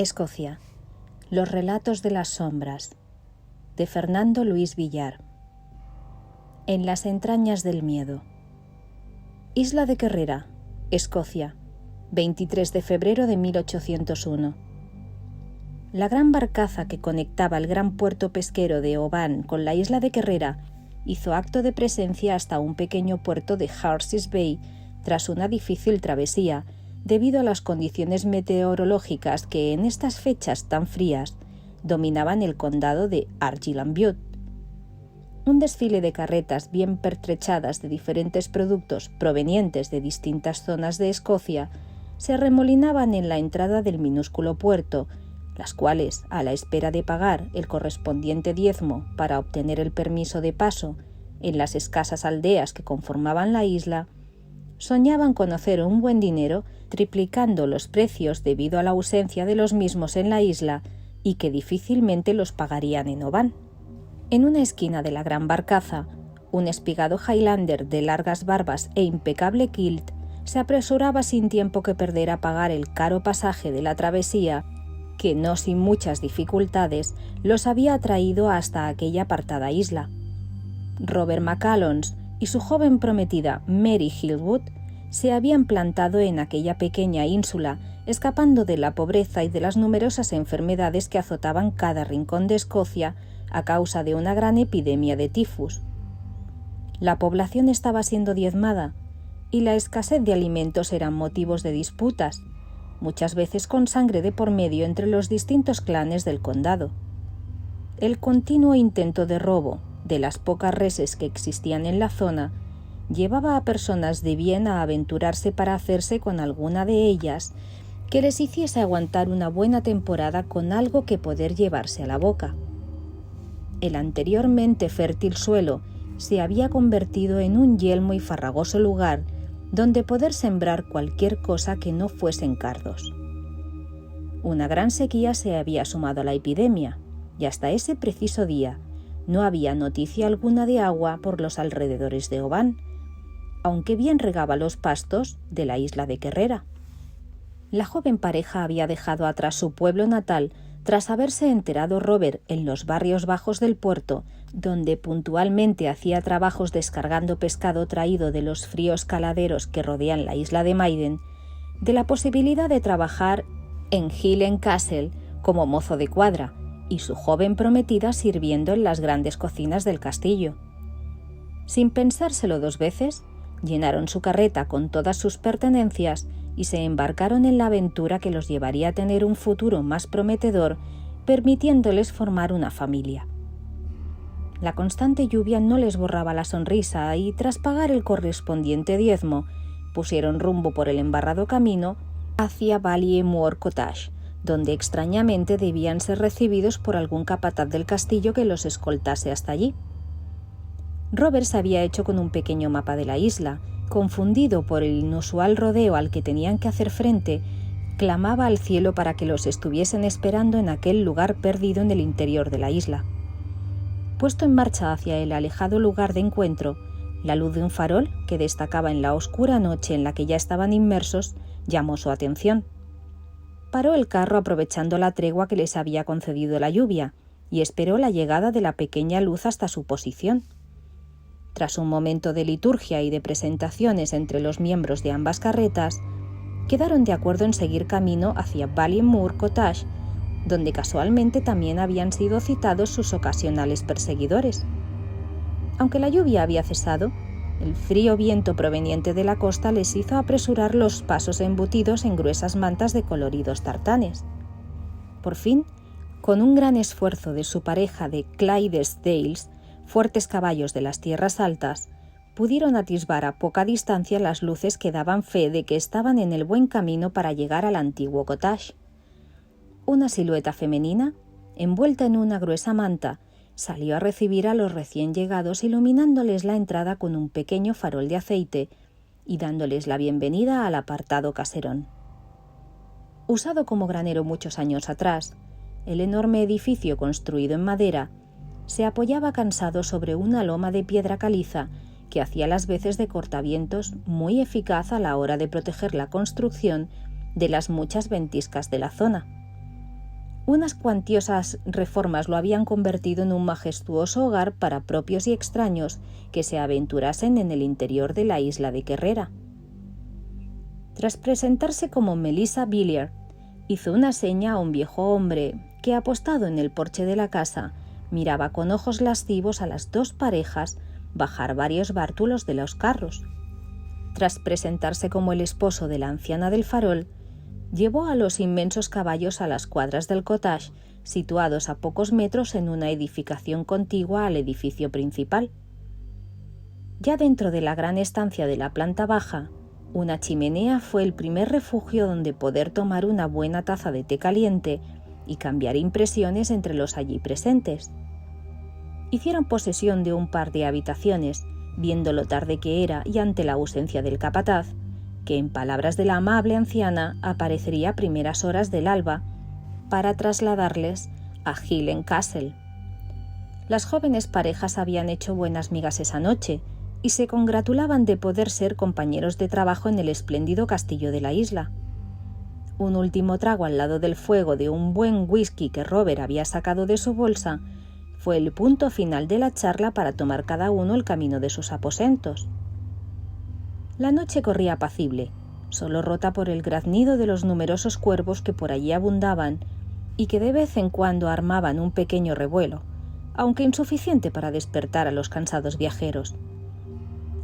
Escocia. Los relatos de las sombras, de Fernando Luis Villar. En las entrañas del miedo. Isla de Kerrera, Escocia, 23 de febrero de 1801. La gran barcaza que conectaba el gran puerto pesquero de Oban con la isla de Kerrera hizo acto de presencia hasta un pequeño puerto de Harsis Bay tras una difícil travesía, debido a las condiciones meteorológicas que en estas fechas tan frías dominaban el condado de Argyll and Bute. Un desfile de carretas bien pertrechadas de diferentes productos provenientes de distintas zonas de Escocia se arremolinaban en la entrada del minúsculo puerto, las cuales, a la espera de pagar el correspondiente diezmo para obtener el permiso de paso en las escasas aldeas que conformaban la isla, soñaban conocer un buen dinero triplicando los precios debido a la ausencia de los mismos en la isla y que difícilmente los pagarían en Oban. En una esquina de la gran barcaza, un espigado Highlander de largas barbas e impecable kilt se apresuraba sin tiempo que perder a pagar el caro pasaje de la travesía que, no sin muchas dificultades, los había traído hasta aquella apartada isla. Robert McCallons y su joven prometida Mary Hillwood se habían plantado en aquella pequeña ínsula, escapando de la pobreza y de las numerosas enfermedades que azotaban cada rincón de Escocia a causa de una gran epidemia de tifus. La población estaba siendo diezmada y la escasez de alimentos eran motivos de disputas, muchas veces con sangre de por medio entre los distintos clanes del condado. El continuo intento de robo de las pocas reses que existían en la zona llevaba a personas de bien a aventurarse para hacerse con alguna de ellas que les hiciese aguantar una buena temporada con algo que poder llevarse a la boca. El anteriormente fértil suelo se había convertido en un yelmo y farragoso lugar donde poder sembrar cualquier cosa que no fuesen cardos. Una gran sequía se había sumado a la epidemia, y hasta ese preciso día no había noticia alguna de agua por los alrededores de Oban, aunque bien regaba los pastos de la isla de Kerrera. La joven pareja había dejado atrás su pueblo natal tras haberse enterado Robert en los barrios bajos del puerto, donde puntualmente hacía trabajos descargando pescado traído de los fríos caladeros que rodean la isla de Maiden, de la posibilidad de trabajar en Hill and Castle como mozo de cuadra, y su joven prometida sirviendo en las grandes cocinas del castillo. Sin pensárselo dos veces, llenaron su carreta con todas sus pertenencias y se embarcaron en la aventura que los llevaría a tener un futuro más prometedor, permitiéndoles formar una familia. La constante lluvia no les borraba la sonrisa y, tras pagar el correspondiente diezmo, pusieron rumbo por el embarrado camino hacia Ballymore Cottage, donde extrañamente debían ser recibidos por algún capataz del castillo que los escoltase hasta allí. Robert se había hecho con un pequeño mapa de la isla. Confundido por el inusual rodeo al que tenían que hacer frente, clamaba al cielo para que los estuviesen esperando en aquel lugar perdido en el interior de la isla. Puesto en marcha hacia el alejado lugar de encuentro, la luz de un farol, que destacaba en la oscura noche en la que ya estaban inmersos, llamó su atención. Paró el carro aprovechando la tregua que les había concedido la lluvia y esperó la llegada de la pequeña luz hasta su posición. Tras un momento de liturgia y de presentaciones entre los miembros de ambas carretas, quedaron de acuerdo en seguir camino hacia Ballymore Cottage, donde casualmente también habían sido citados sus ocasionales perseguidores. Aunque la lluvia había cesado, el frío viento proveniente de la costa les hizo apresurar los pasos embutidos en gruesas mantas de coloridos tartanes. Por fin, con un gran esfuerzo de su pareja de Clydesdales, fuertes caballos de las tierras altas, pudieron atisbar a poca distancia las luces que daban fe de que estaban en el buen camino para llegar al antiguo cottage. Una silueta femenina, envuelta en una gruesa manta, salió a recibir a los recién llegados, iluminándoles la entrada con un pequeño farol de aceite y dándoles la bienvenida al apartado caserón. Usado como granero muchos años atrás, el enorme edificio construido en madera se apoyaba cansado sobre una loma de piedra caliza que hacía las veces de cortavientos, muy eficaz a la hora de proteger la construcción de las muchas ventiscas de la zona. Unas cuantiosas reformas lo habían convertido en un majestuoso hogar para propios y extraños que se aventurasen en el interior de la isla de Kerrera. Tras presentarse como Melissa Villiers, hizo una seña a un viejo hombre que, apostado en el porche de la casa, miraba con ojos lascivos a las dos parejas bajar varios bártulos de los carros. Tras presentarse como el esposo de la anciana del farol, llevó a los inmensos caballos a las cuadras del cottage, situados a pocos metros en una edificación contigua al edificio principal. Ya dentro de la gran estancia de la planta baja, una chimenea fue el primer refugio donde poder tomar una buena taza de té caliente y cambiar impresiones entre los allí presentes. Hicieron posesión de un par de habitaciones, viendo lo tarde que era y ante la ausencia del capataz, que en palabras de la amable anciana aparecería a primeras horas del alba para trasladarles a Highland Castle. Las jóvenes parejas habían hecho buenas migas esa noche y se congratulaban de poder ser compañeros de trabajo en el espléndido castillo de la isla. Un último trago al lado del fuego de un buen whisky que Robert había sacado de su bolsa fue el punto final de la charla para tomar cada uno el camino de sus aposentos. La noche corría apacible, solo rota por el graznido de los numerosos cuervos que por allí abundaban y que de vez en cuando armaban un pequeño revuelo, aunque insuficiente para despertar a los cansados viajeros.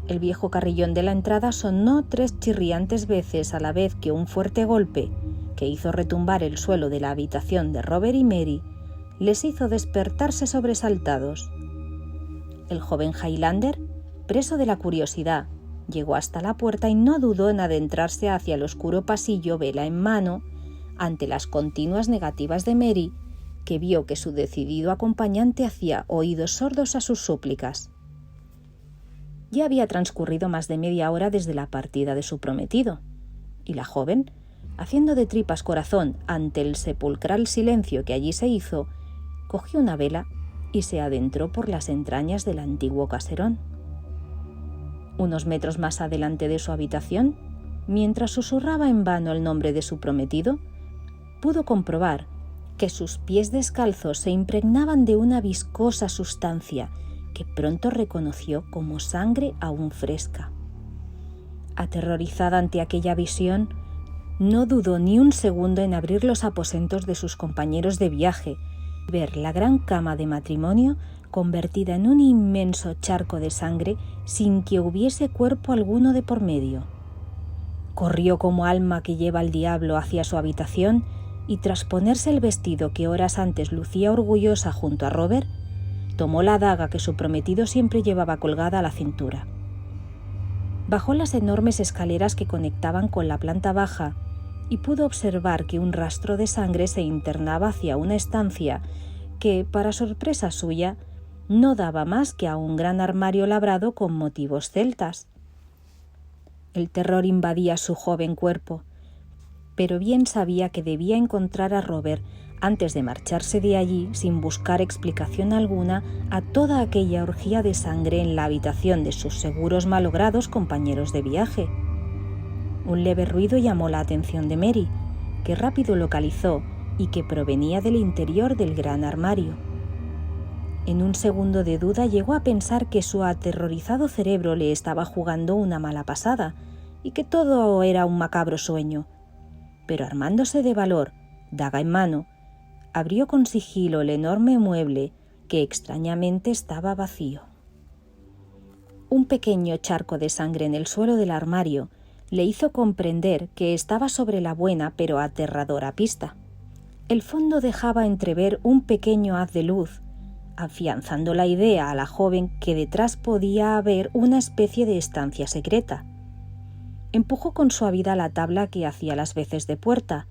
El viejo carrillón de la entrada sonó 3 chirriantes veces a la vez que un fuerte golpe, que hizo retumbar el suelo de la habitación de Robert y Mary, les hizo despertarse sobresaltados. El joven Highlander, preso de la curiosidad, llegó hasta la puerta y no dudó en adentrarse hacia el oscuro pasillo, vela en mano, ante las continuas negativas de Mary, que vio que su decidido acompañante hacía oídos sordos a sus súplicas. Ya había transcurrido más de media hora desde la partida de su prometido, y la joven, haciendo de tripas corazón ante el sepulcral silencio que allí se hizo, cogió una vela y se adentró por las entrañas del antiguo caserón. Unos metros más adelante de su habitación, mientras susurraba en vano el nombre de su prometido, pudo comprobar que sus pies descalzos se impregnaban de una viscosa sustancia que pronto reconoció como sangre aún fresca. Aterrorizada ante aquella visión, no dudó ni un segundo en abrir los aposentos de sus compañeros de viaje y ver la gran cama de matrimonio convertida en un inmenso charco de sangre sin que hubiese cuerpo alguno de por medio. Corrió como alma que lleva al diablo hacia su habitación y tras ponerse el vestido que horas antes lucía orgullosa junto a Robert, tomó la daga que su prometido siempre llevaba colgada a la cintura. Bajó las enormes escaleras que conectaban con la planta baja y pudo observar que un rastro de sangre se internaba hacia una estancia que, para sorpresa suya, no daba más que a un gran armario labrado con motivos celtas. El terror invadía su joven cuerpo, pero bien sabía que debía encontrar a Robert antes de marcharse de allí sin buscar explicación alguna a toda aquella orgía de sangre en la habitación de sus seguros malogrados compañeros de viaje. Un leve ruido llamó la atención de Mary, que rápido localizó y que provenía del interior del gran armario. En un segundo de duda llegó a pensar que su aterrorizado cerebro le estaba jugando una mala pasada y que todo era un macabro sueño. Pero armándose de valor, daga en mano, abrió con sigilo el enorme mueble que extrañamente estaba vacío. Un pequeño charco de sangre en el suelo del armario le hizo comprender que estaba sobre la buena pero aterradora pista. El fondo dejaba entrever un pequeño haz de luz, afianzando la idea a la joven que detrás podía haber una especie de estancia secreta. Empujó con suavidad la tabla que hacía las veces de puerta,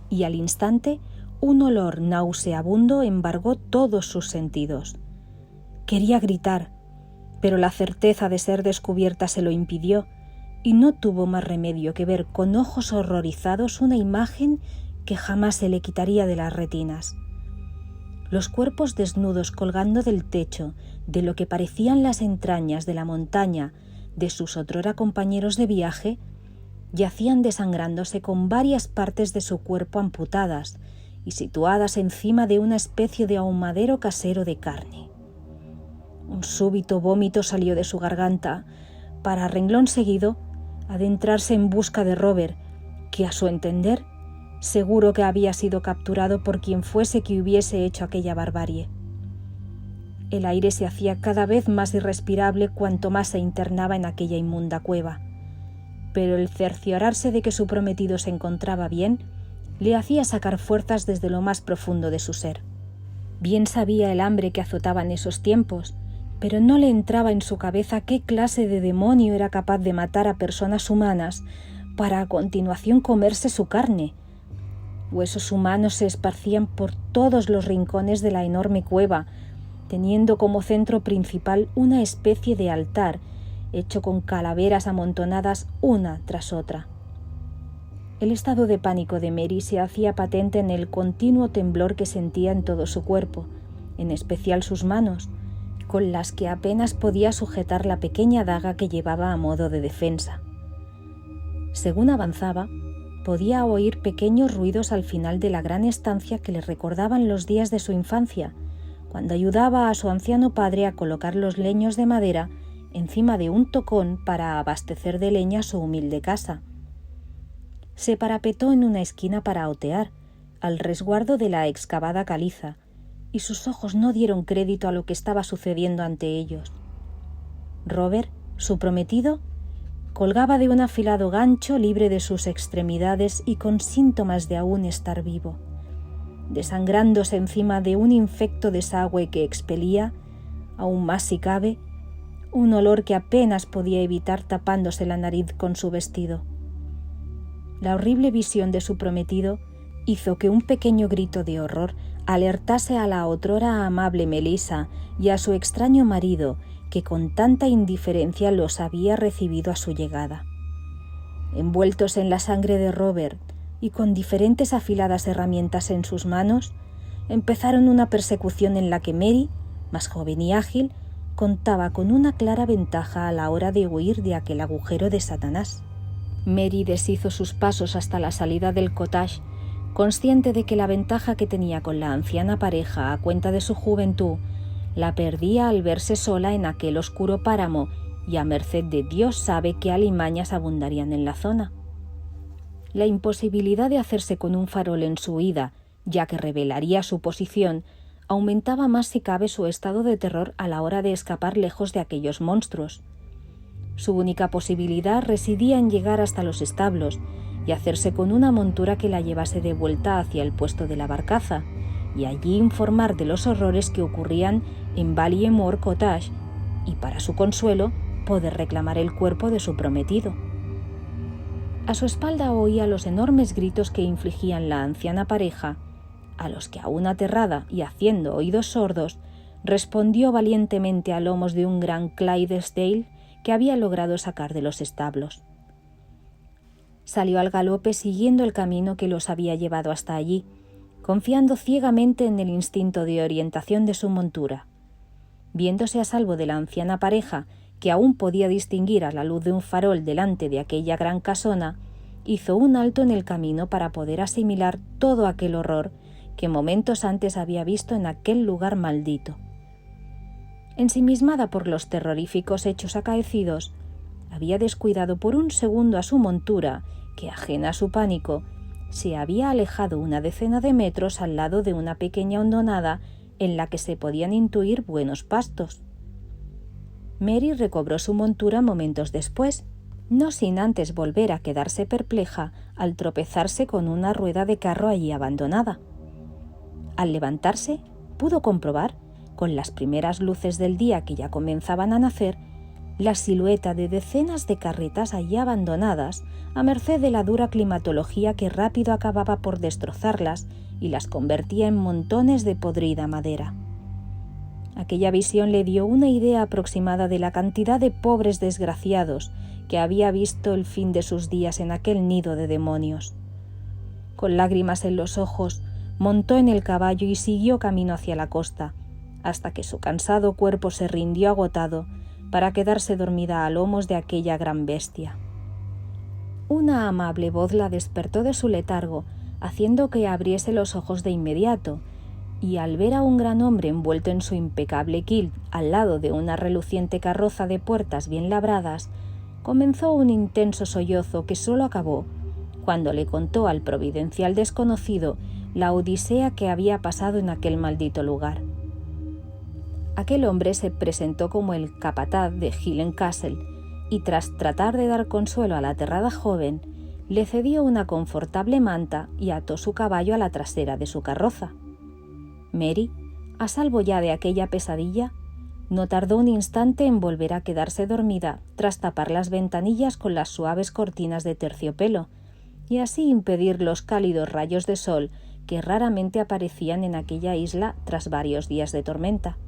y al instante un olor nauseabundo embargó todos sus sentidos. Quería gritar, pero la certeza de ser descubierta se lo impidió, y no tuvo más remedio que ver con ojos horrorizados una imagen que jamás se le quitaría de las retinas. Los cuerpos desnudos colgando del techo de lo que parecían las entrañas de la montaña de sus otrora compañeros de viaje yacían desangrándose con varias partes de su cuerpo amputadas y situadas encima de una especie de ahumadero casero de carne. Un súbito vómito salió de su garganta, para renglón seguido adentrarse en busca de Robert, que a su entender seguro que había sido capturado por quien fuese que hubiese hecho aquella barbarie. El aire se hacía cada vez más irrespirable cuanto más se internaba en aquella inmunda cueva, pero el cerciorarse de que su prometido se encontraba bien le hacía sacar fuerzas desde lo más profundo de su ser. Bien sabía el hambre que azotaba en esos tiempos, pero no le entraba en su cabeza qué clase de demonio era capaz de matar a personas humanas para a continuación comerse su carne. Huesos humanos se esparcían por todos los rincones de la enorme cueva, teniendo como centro principal una especie de altar hecho con calaveras amontonadas una tras otra. El estado de pánico de Mary se hacía patente en el continuo temblor que sentía en todo su cuerpo, en especial sus manos, con las que apenas podía sujetar la pequeña daga que llevaba a modo de defensa. Según avanzaba, podía oír pequeños ruidos al final de la gran estancia que le recordaban los días de su infancia, cuando ayudaba a su anciano padre a colocar los leños de madera encima de un tocón para abastecer de leña su humilde casa. Se parapetó en una esquina para otear, al resguardo de la excavada caliza, y sus ojos no dieron crédito a lo que estaba sucediendo ante ellos. Robert, su prometido, colgaba de un afilado gancho libre de sus extremidades y con síntomas de aún estar vivo, desangrándose encima de un infecto desagüe que expelía, aún más si cabe, un olor que apenas podía evitar tapándose la nariz con su vestido. La horrible visión de su prometido hizo que un pequeño grito de horror alertase a la otrora amable Melissa y a su extraño marido, que con tanta indiferencia los había recibido a su llegada. Envueltos en la sangre de Robert y con diferentes afiladas herramientas en sus manos, empezaron una persecución en la que Mary, más joven y ágil, contaba con una clara ventaja a la hora de huir de aquel agujero de Satanás. Mary deshizo sus pasos hasta la salida del cottage, consciente de que la ventaja que tenía con la anciana pareja a cuenta de su juventud la perdía al verse sola en aquel oscuro páramo y a merced de Dios sabe qué alimañas abundarían en la zona. La imposibilidad de hacerse con un farol en su huida, ya que revelaría su posición, aumentaba más si cabe su estado de terror a la hora de escapar lejos de aquellos monstruos. Su única posibilidad residía en llegar hasta los establos y hacerse con una montura que la llevase de vuelta hacia el puesto de la barcaza, y allí informar de los horrores que ocurrían en Ballymore Cottage, y para su consuelo poder reclamar el cuerpo de su prometido. A su espalda oía los enormes gritos que infligían la anciana pareja, a los que aún aterrada y haciendo oídos sordos, respondió valientemente a lomos de un gran Clydesdale que había logrado sacar de los establos. Salió al galope siguiendo el camino que los había llevado hasta allí, confiando ciegamente en el instinto de orientación de su montura. Viéndose a salvo de la anciana pareja, que aún podía distinguir a la luz de un farol delante de aquella gran casona, hizo un alto en el camino para poder asimilar todo aquel horror que momentos antes había visto en aquel lugar maldito. Ensimismada por los terroríficos hechos acaecidos, había descuidado por un segundo a su montura, que, ajena a su pánico, se había alejado una decena de metros al lado de una pequeña hondonada en la que se podían intuir buenos pastos. Mary recobró su montura momentos después, no sin antes volver a quedarse perpleja al tropezarse con una rueda de carro allí abandonada. Al levantarse, pudo comprobar, con las primeras luces del día que ya comenzaban a nacer, la silueta de decenas de carretas allí abandonadas a merced de la dura climatología que rápido acababa por destrozarlas y las convertía en montones de podrida madera. Aquella visión le dio una idea aproximada de la cantidad de pobres desgraciados que había visto el fin de sus días en aquel nido de demonios. Con lágrimas en los ojos, montó en el caballo y siguió camino hacia la costa, hasta que su cansado cuerpo se rindió agotado para quedarse dormida a lomos de aquella gran bestia. Una amable voz la despertó de su letargo, haciendo que abriese los ojos de inmediato, y al ver a un gran hombre envuelto en su impecable kilt al lado de una reluciente carroza de puertas bien labradas, comenzó un intenso sollozo que solo acabó cuando le contó al providencial desconocido la odisea que había pasado en aquel maldito lugar. Aquel hombre se presentó como el capataz de Hill Castle y tras tratar de dar consuelo a la aterrada joven, le cedió una confortable manta y ató su caballo a la trasera de su carroza. Mary, a salvo ya de aquella pesadilla, no tardó un instante en volver a quedarse dormida tras tapar las ventanillas con las suaves cortinas de terciopelo y así impedir los cálidos rayos de sol que raramente aparecían en aquella isla tras varios días de tormenta.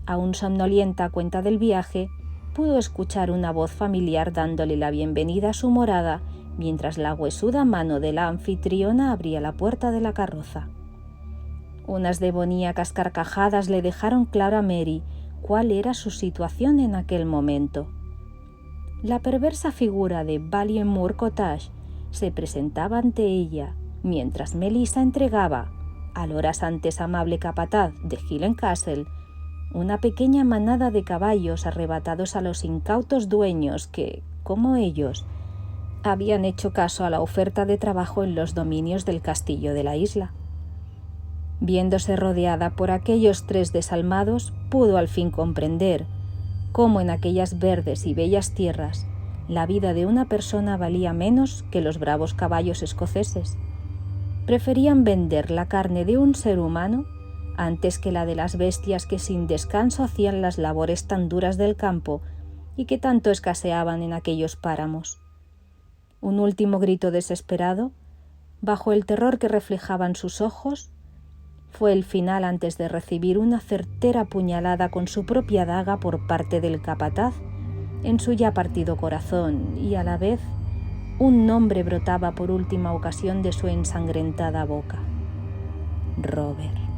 Aún somnolienta a cuenta del viaje, pudo escuchar una voz familiar dándole la bienvenida a su morada mientras la huesuda mano de la anfitriona abría la puerta de la carroza. Unas demoníacas carcajadas le dejaron claro a Mary cuál era su situación en aquel momento. La perversa figura de Ballymore Cottage se presentaba ante ella, mientras Melissa entregaba, al horas antes amable capataz de Hill Castle, una pequeña manada de caballos arrebatados a los incautos dueños que, como ellos, habían hecho caso a la oferta de trabajo en los dominios del castillo de la isla. Viéndose rodeada por aquellos 3 desalmados, pudo al fin comprender cómo en aquellas verdes y bellas tierras la vida de una persona valía menos que los bravos caballos escoceses. Preferían vender la carne de un ser humano antes que la de las bestias que sin descanso hacían las labores tan duras del campo y que tanto escaseaban en aquellos páramos. Un último grito desesperado, bajo el terror que reflejaban sus ojos, fue el final antes de recibir una certera puñalada con su propia daga por parte del capataz en su ya partido corazón y a la vez un nombre brotaba por última ocasión de su ensangrentada boca: Robert.